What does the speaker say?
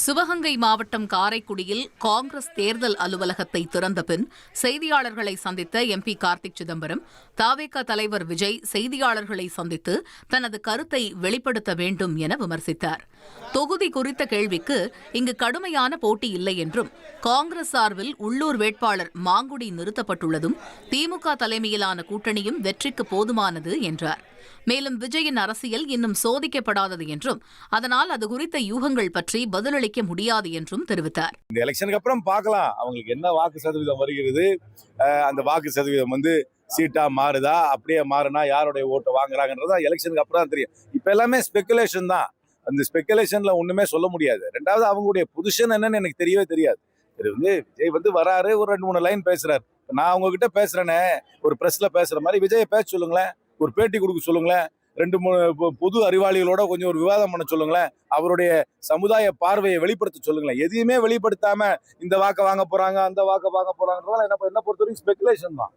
சிவகங்கை மாவட்டம் காரைக்குடியில் காங்கிரஸ் தேர்தல் அலுவலகத்தை திறந்த பின் செய்தியாளர்களை சந்தித்த எம்பி கார்த்திக் சிதம்பரம், தவேக தலைவர் விஜய் செய்தியாளர்களை சந்தித்து தனது கருத்தை வெளிப்படுத்த வேண்டும் என விமர்சித்தார். தொகுதி குறித்த கேள்விக்கு இங்கு கடுமையான போட்டி இல்லை என்றும், காங்கிரஸ் சார்பில் உள்ளூர் வேட்பாளர் மாங்குடி நிறுத்தப்பட்டுள்ளதும் திமுக தலைமையிலான கூட்டணியும் வெற்றிக்கு போதுமானது என்றார். மேலும் விஜயின் அரசியல் இன்னும் சோதிக்கப்படாதது என்றும், அதனால் அது குறித்த யூகங்கள் பற்றி பதிலளிக்க முடியாது என்றும் தெரிவித்தார். இந்த எலெக்ஷனுக்கு அப்புறம் பார்க்கலாம் அவங்களுக்கு என்ன வாக்கு சதவீதம் வருகிறது, அந்த வாக்கு சதவீதம் சீட்டா மாறுதா, அப்படியே மாறினா யாருடைய ஓட்டை வாங்குறாங்கன்றதா எலெக்ஷனுக்கு அப்புறம் தான் தெரியும். இப்ப எல்லாமே ஸ்பெகுலேஷன் தான். அந்த ஸ்பெகுலேஷன்ல ஒண்ணுமே சொல்ல முடியாது. ரெண்டாவது அவங்களுடைய பொசிஷன் என்னன்னு எனக்கு தெரியவே தெரியாது. இது விஜய் வராரு, ஒரு 2-3 லைன் பேசுறாரு. நான் உங்ககிட்ட பேசுறேனே, ஒரு பிரஸ்ல பேசுற மாதிரி விஜயை பேச சொல்லுங்களேன், ஒரு பேட்டி கொடுக்க சொல்லுங்களேன், 2-3 பொது அறிவாளிகளோட கொஞ்சம் ஒரு விவாதம் பண்ண சொல்லுங்களேன், அவருடைய சமுதாய பார்வையை வெளிப்படுத்த சொல்லுங்களேன். எதையுமே வெளிப்படுத்தாம இந்த வாக்க வாங்க போறாங்க, அந்த வாக்க வாங்க போறாங்கன்றதால என்ன பொறுத்தவரைக்கும் ஸ்பெகுலேஷன் தான்.